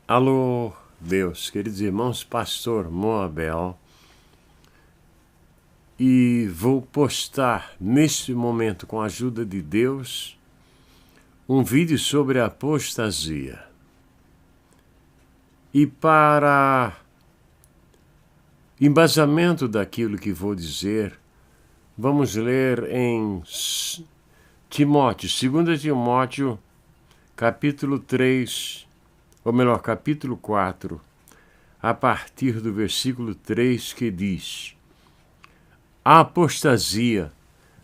Alô, meus queridos irmãos, pastor Moabel, e vou postar neste momento, com a ajuda de Deus, um vídeo sobre a apostasia. E para embasamento daquilo que vou dizer, vamos ler em Timóteo, 2 Timóteo, capítulo 3, ou melhor, capítulo 4, a partir do versículo 3, que diz: a apostasia,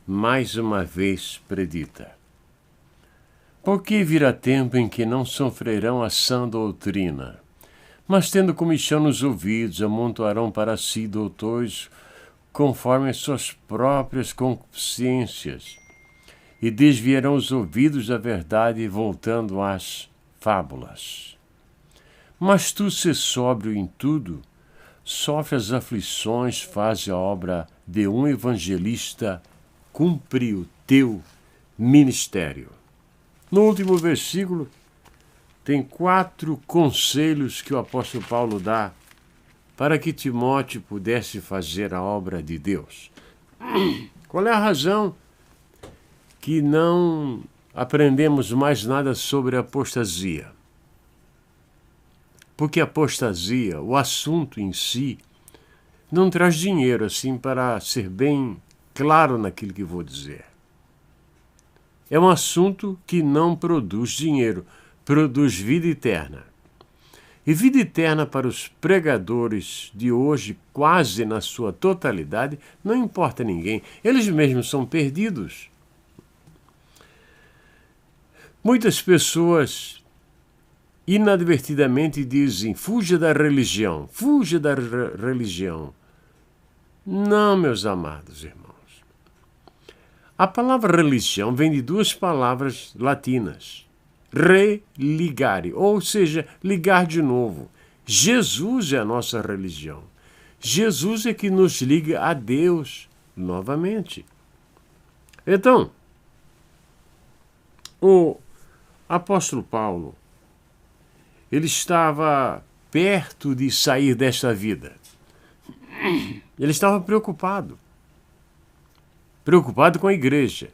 mais uma vez predita. Porque virá tempo em que não sofrerão a sã doutrina, mas tendo comichão nos ouvidos, amontoarão para si doutores conforme as suas próprias concupiscências, e desviarão os ouvidos da verdade, voltando às fábulas. Mas tu, se sóbrio em tudo, sofre as aflições, faz a obra de um evangelista, cumpre o teu ministério. No último versículo, tem 4 conselhos que o apóstolo Paulo dá para que Timóteo pudesse fazer a obra de Deus. Qual é a razão que não aprendemos mais nada sobre a apostasia? Porque a apostasia, o assunto em si, não traz dinheiro, assim, para ser bem claro naquilo que vou dizer. É um assunto que não produz dinheiro, produz vida eterna. E vida eterna para os pregadores de hoje, quase na sua totalidade, não importa a ninguém. Eles mesmos são perdidos. Muitas pessoas inadvertidamente dizem: fuja da religião, fuja da religião. Não, meus amados irmãos. A palavra religião vem de 2 palavras latinas: religare, ou seja, ligar de novo. Jesus é a nossa religião. Jesus é que nos liga a Deus novamente. Então, o apóstolo Paulo, ele estava perto de sair desta vida. Ele estava preocupado com a igreja.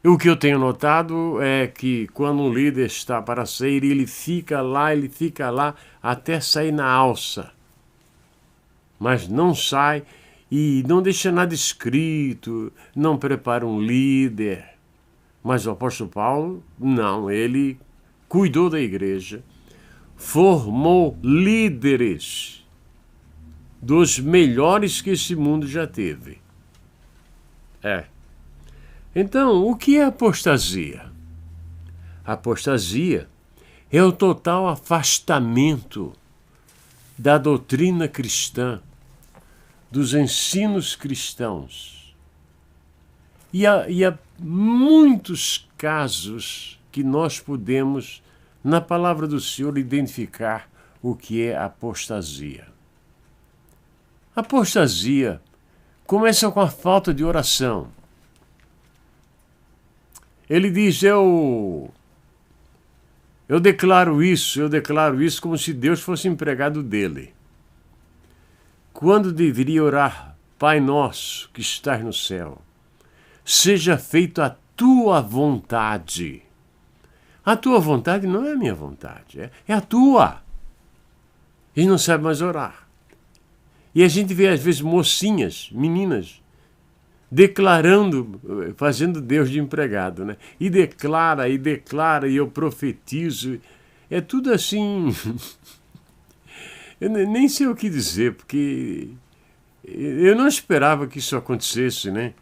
O que eu tenho notado é que quando um líder está para sair, ele fica lá até sair na alça. Mas não sai e não deixa nada escrito, não prepara um líder. Mas o apóstolo Paulo, não, ele cuidou da igreja, formou líderes dos melhores que esse mundo já teve. Então, o que é apostasia? Apostasia é o total afastamento da doutrina cristã, dos ensinos cristãos. E há muitos casos que nós podemos, na palavra do Senhor, identificar o que é apostasia. Apostasia começa com a falta de oração. Ele diz: eu declaro isso como se Deus fosse empregado dele. Quando deveria orar: Pai nosso que estás no céu, seja feita a tua vontade. A tua vontade não é a minha vontade, é a tua. Ele não sabe mais orar. E a gente vê, às vezes, mocinhas, meninas, declarando, fazendo Deus de empregado, né? E declara, e eu profetizo. É tudo assim. Eu nem sei o que dizer, porque eu não esperava que isso acontecesse, né?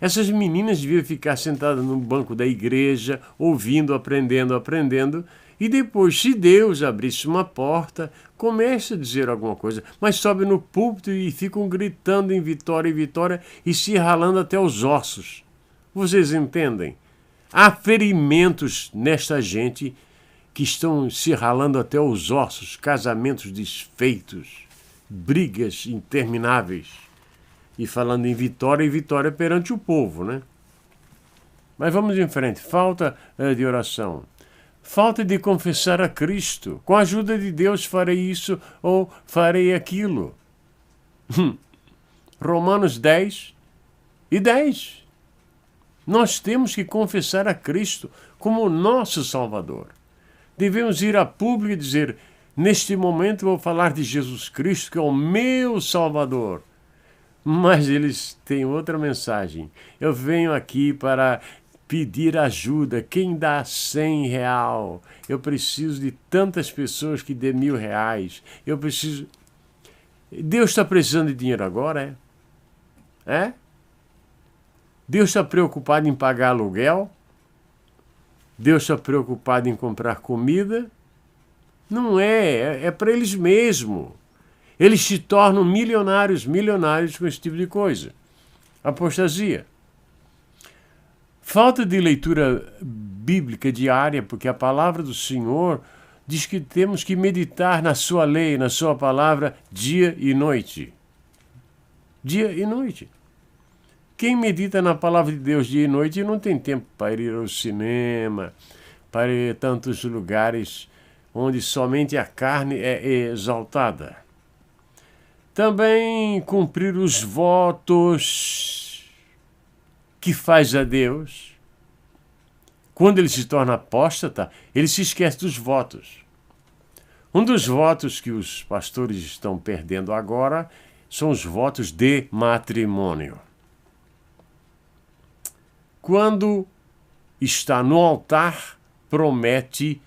Essas meninas deviam ficar sentadas no banco da igreja, ouvindo, aprendendo, e depois, se Deus abrisse uma porta, comece a dizer alguma coisa, mas sobe no púlpito e ficam gritando em vitória e se ralando até os ossos. Vocês entendem? Há ferimentos nesta gente que estão se ralando até os ossos, casamentos desfeitos, brigas intermináveis. E falando em vitória perante o povo, né? Mas vamos em frente. Falta de oração. Falta de confessar a Cristo. Com a ajuda de Deus farei isso ou farei aquilo. Romanos 10:10. Nós temos que confessar a Cristo como nosso Salvador. Devemos ir a público e dizer: neste momento vou falar de Jesus Cristo, que é o meu Salvador. Mas eles têm outra mensagem. Eu venho aqui para pedir ajuda. Quem dá R$100? Eu preciso de tantas pessoas que dê R$1.000. Eu preciso... Deus está precisando de dinheiro agora, é? Deus está preocupado em pagar aluguel? Deus está preocupado em comprar comida? Não é para eles mesmos. Eles se tornam milionários com esse tipo de coisa. Apostasia. Falta de leitura bíblica diária, porque a palavra do Senhor diz que temos que meditar na sua lei, na sua palavra, dia e noite. Dia e noite. Quem medita na palavra de Deus dia e noite não tem tempo para ir ao cinema, para ir a tantos lugares onde somente a carne é exaltada. Também cumprir os votos que faz a Deus. Quando ele se torna apóstata, ele se esquece dos votos. Um dos votos que os pastores estão perdendo agora são os votos de matrimônio. Quando está no altar, promete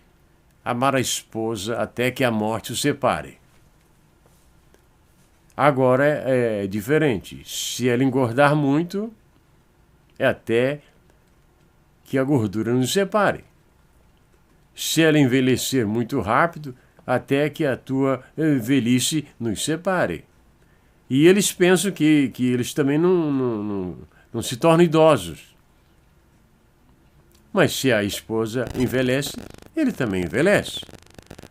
amar a esposa até que a morte o separe. Agora é diferente. Se ela engordar muito, é até que a gordura nos separe. Se ela envelhecer muito rápido, até que a tua velhice nos separe. E eles pensam que eles também não se tornam idosos. Mas se a esposa envelhece, ele também envelhece.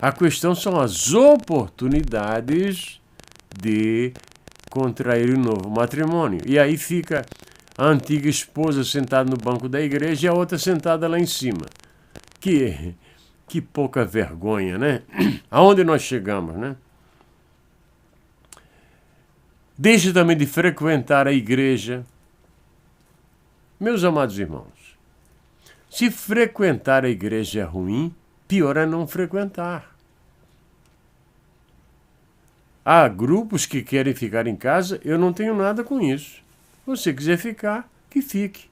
A questão são as oportunidades de contrair um novo matrimônio. E aí fica a antiga esposa sentada no banco da igreja e a outra sentada lá em cima. Que pouca vergonha, né? Aonde nós chegamos, né? Deixe também de frequentar a igreja. Meus amados irmãos, se frequentar a igreja é ruim, pior é não frequentar. Há grupos que querem ficar em casa, eu não tenho nada com isso. Se você quiser ficar, que fique.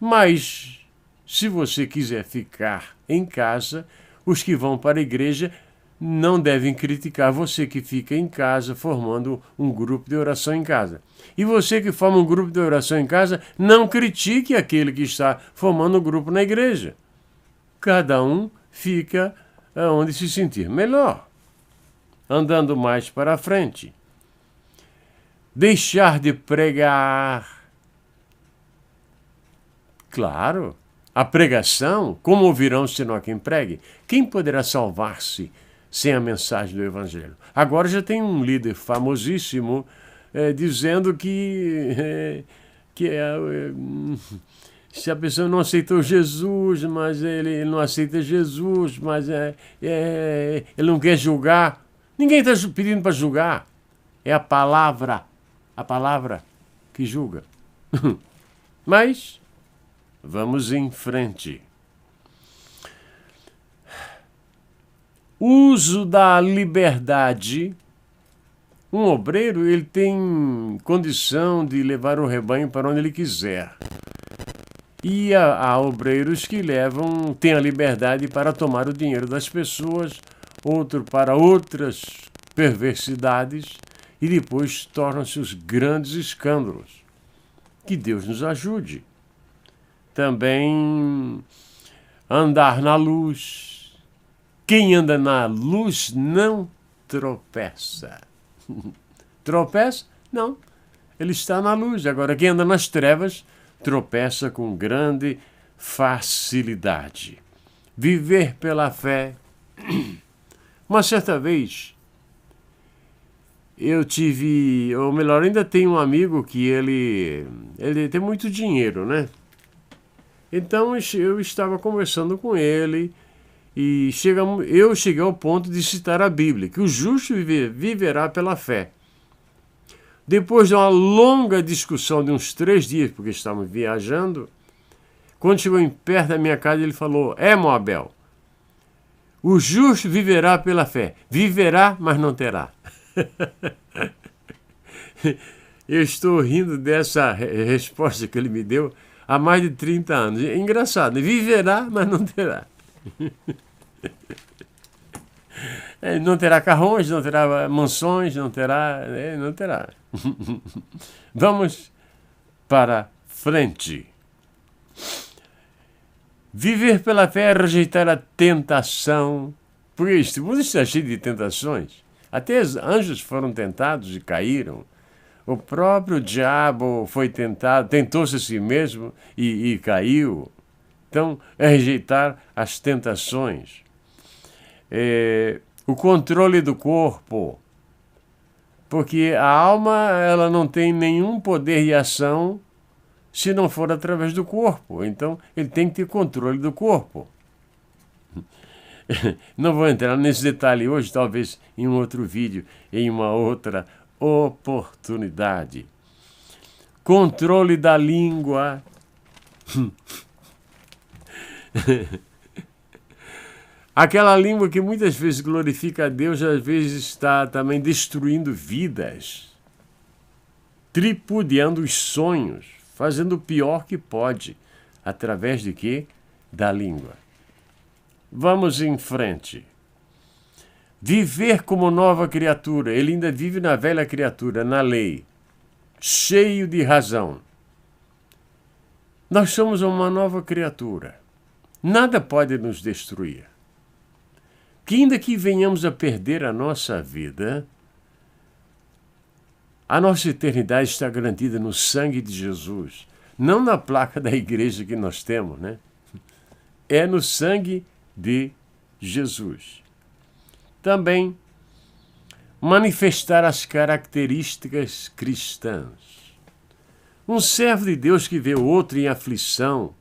Mas, se você quiser ficar em casa, os que vão para a igreja não devem criticar você que fica em casa formando um grupo de oração em casa. E você que forma um grupo de oração em casa, não critique aquele que está formando um grupo na igreja. Cada um fica onde se sentir melhor, andando mais para a frente. Deixar de pregar. Claro, a pregação, como ouvirão se não há quem pregue? Quem poderá salvar-se sem a mensagem do Evangelho? Agora já tem um líder famosíssimo dizendo que se a pessoa não aceitou Jesus, mas ele não aceita Jesus, mas ele não quer julgar. Ninguém está pedindo para julgar. É a palavra que julga. Mas vamos em frente. Uso da liberdade. Um obreiro, ele tem condição de levar o rebanho para onde ele quiser. E há obreiros que têm a liberdade para tomar o dinheiro das pessoas, outro para outras perversidades, e depois tornam-se os grandes escândalos. Que Deus nos ajude. Também andar na luz. Quem anda na luz não tropeça. Tropeça? Não. Ele está na luz. Agora, quem anda nas trevas tropeça com grande facilidade. Viver pela fé. Uma certa vez, ou melhor, ainda tenho um amigo que ele tem muito dinheiro, né? Então eu estava conversando com ele e eu cheguei ao ponto de citar a Bíblia, que o justo viverá pela fé. Depois de uma longa discussão de uns 3 dias, porque estávamos viajando, quando chegou em perto da minha casa, ele falou: Moabel, o justo viverá pela fé. Viverá, mas não terá. Eu estou rindo dessa resposta que ele me deu há mais de 30 anos. É engraçado, viverá, mas não terá. Não terá carrões, não terá mansões, não terá. Vamos para frente. Viver pela fé é rejeitar a tentação. Porque este mundo está cheio de tentações. Até os anjos foram tentados e caíram. O próprio diabo foi tentado, tentou-se a si mesmo e caiu. Então, é rejeitar as tentações. O controle do corpo. Porque a alma ela não tem nenhum poder de ação se não for através do corpo. Então, ele tem que ter controle do corpo. Não vou entrar nesse detalhe hoje, talvez em um outro vídeo, em uma outra oportunidade. Controle da língua. Aquela língua que muitas vezes glorifica a Deus, às vezes está também destruindo vidas, tripudiando os sonhos, fazendo o pior que pode. Através de quê? Da língua. Vamos em frente. Viver como nova criatura. Ele ainda vive na velha criatura, na lei, cheio de razão. Nós somos uma nova criatura. Nada pode nos destruir. Que ainda que venhamos a perder a nossa vida, a nossa eternidade está garantida no sangue de Jesus. Não na placa da igreja que nós temos, né? É no sangue de Jesus. Também manifestar as características cristãs. Um servo de Deus que vê outro em aflição,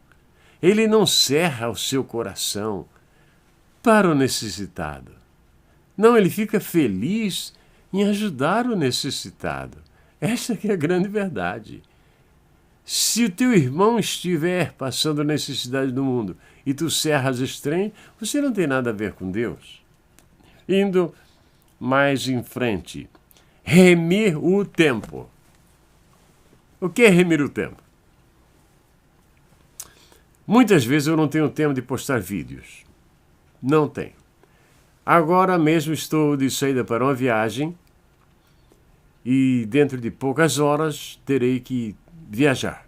ele não cerra o seu coração para o necessitado. Não, ele fica feliz em ajudar o necessitado. Esta que é a grande verdade. Se o teu irmão estiver passando necessidade no mundo e tu cerras estranho, você não tem nada a ver com Deus. Indo mais em frente. Remir o tempo. O que é remir o tempo? Muitas vezes eu não tenho tempo de postar vídeos. Não tenho. Agora mesmo estou de saída para uma viagem e dentro de poucas horas terei que viajar.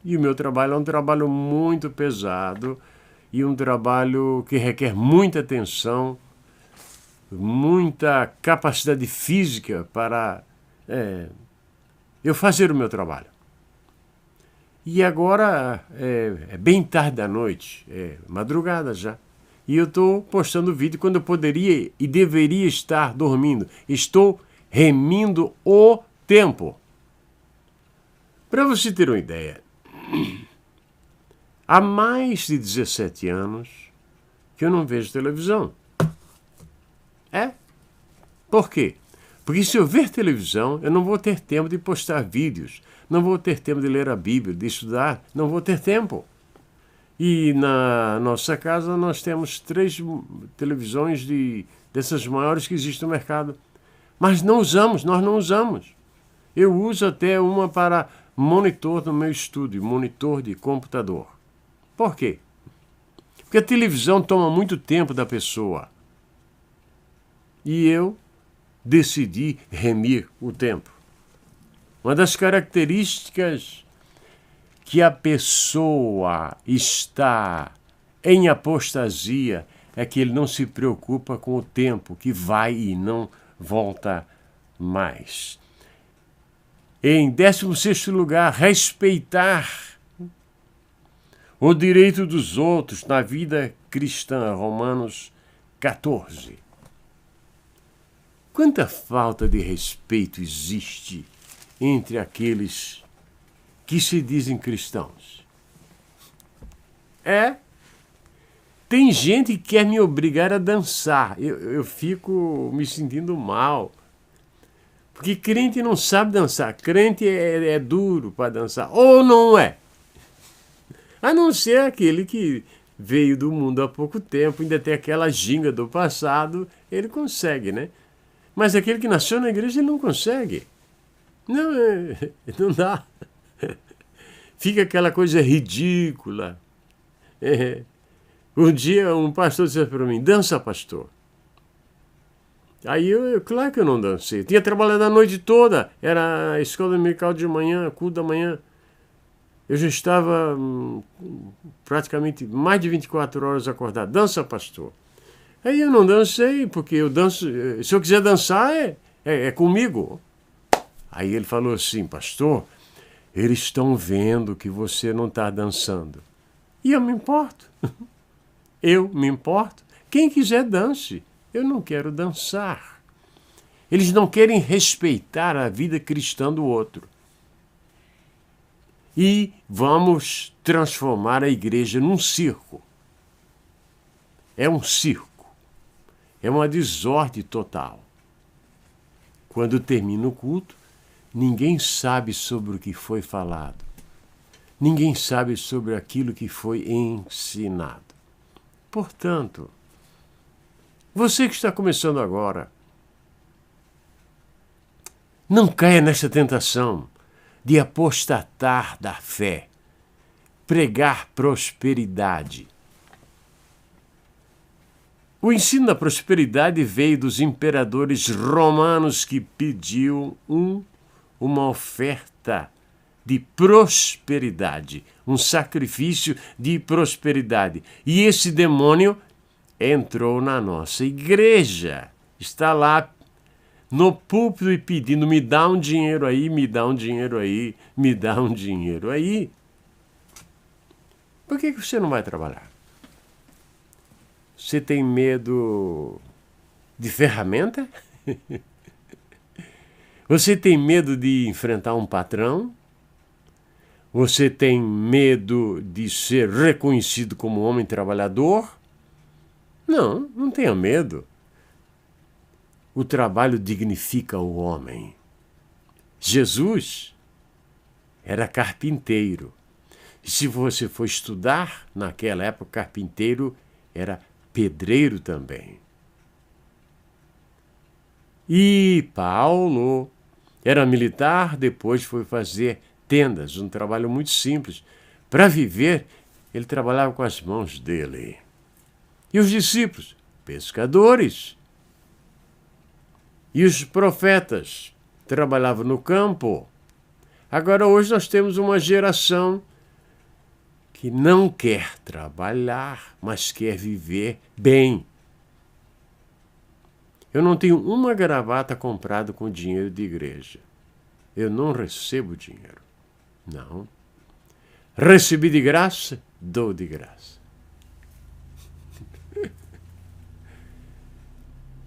E o meu trabalho é um trabalho muito pesado e um trabalho que requer muita atenção, muita capacidade física para eu fazer o meu trabalho. E agora é bem tarde da noite, madrugada já. E eu estou postando vídeo quando eu poderia e deveria estar dormindo. Estou remindo o tempo. Para você ter uma ideia, há mais de 17 anos que eu não vejo televisão. Por quê? Porque se eu ver televisão, eu não vou ter tempo de postar vídeos, não vou ter tempo de ler a Bíblia, de estudar, não vou ter tempo. E na nossa casa nós temos 3 televisões dessas maiores que existem no mercado. Mas nós não usamos. Eu uso até uma para monitor no meu estúdio, monitor de computador. Por quê? Porque a televisão toma muito tempo da pessoa. E eu decidi remir o tempo. Uma das características que a pessoa está em apostasia é que ele não se preocupa com o tempo que vai e não volta mais. Em 16º lugar, respeitar o direito dos outros na vida cristã, Romanos 14. Quanta falta de respeito existe entre aqueles que se dizem cristãos. É. Tem gente que quer me obrigar a dançar. Eu fico me sentindo mal. Porque crente não sabe dançar. Crente é duro para dançar. Ou não é. A não ser aquele que veio do mundo há pouco tempo, ainda tem aquela ginga do passado, ele consegue, né? Mas aquele que nasceu na igreja, ele não consegue. Não, não dá. Fica aquela coisa ridícula. Um dia um pastor disse para mim, dança, pastor. Aí claro que eu não dancei. Tinha trabalhado a noite toda, era a escola dominical de manhã, culto da manhã. Eu já estava praticamente mais de 24 horas acordado. Dança, pastor. Aí eu não dancei, porque eu danço. Se eu quiser dançar, é comigo. Aí ele falou assim, pastor, eles estão vendo que você não está dançando. E eu me importo. Eu me importo. Quem quiser, dance. Eu não quero dançar. Eles não querem respeitar a vida cristã do outro. E vamos transformar a igreja num circo. É um circo. É uma desordem total. Quando termina o culto, ninguém sabe sobre o que foi falado. Ninguém sabe sobre aquilo que foi ensinado. Portanto, você que está começando agora, não caia nessa tentação de apostatar da fé, pregar prosperidade. O ensino da prosperidade veio dos imperadores romanos que pediam uma oferta de prosperidade, um sacrifício de prosperidade. E esse demônio entrou na nossa igreja, está lá no púlpito e pedindo, me dá um dinheiro aí, me dá um dinheiro aí, me dá um dinheiro aí. Por que você não vai trabalhar? Você tem medo de ferramenta? Você tem medo de enfrentar um patrão? Você tem medo de ser reconhecido como homem trabalhador? Não, não tenha medo. O trabalho dignifica o homem. Jesus era carpinteiro. E se você for estudar, naquela época, carpinteiro era pedreiro também. E Paulo era militar, depois foi fazer tendas, um trabalho muito simples. Para viver, ele trabalhava com as mãos dele. E os discípulos? Pescadores. E os profetas? Trabalhavam no campo. Agora, hoje nós temos uma geração que não quer trabalhar, mas quer viver bem. Eu não tenho uma gravata comprada com dinheiro de igreja. Eu não recebo dinheiro. Não. Recebi de graça, dou de graça.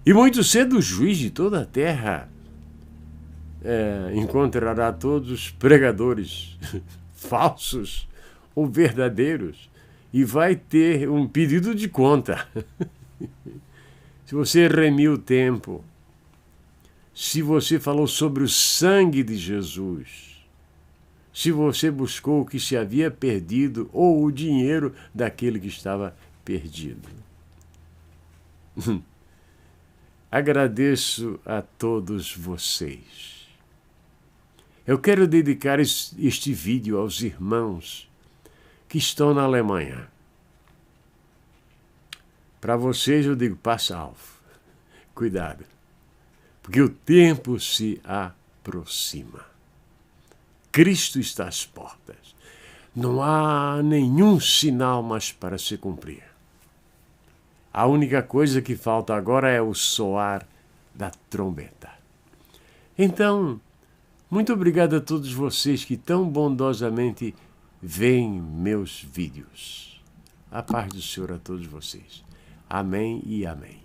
E muito cedo o juiz de toda a terra encontrará todos os pregadores falsos ou verdadeiros e vai ter um pedido de conta. Se você remiu o tempo, se você falou sobre o sangue de Jesus, se você buscou o que se havia perdido ou o dinheiro daquele que estava perdido. Agradeço a todos vocês. Eu quero dedicar este vídeo aos irmãos que estão na Alemanha. Para vocês eu digo, passa alvo. Cuidado, porque o tempo se aproxima. Cristo está às portas. Não há nenhum sinal mais para se cumprir. A única coisa que falta agora é o soar da trombeta. Então, muito obrigado a todos vocês que tão bondosamente veem meus vídeos. A paz do Senhor a todos vocês. Amém e amém.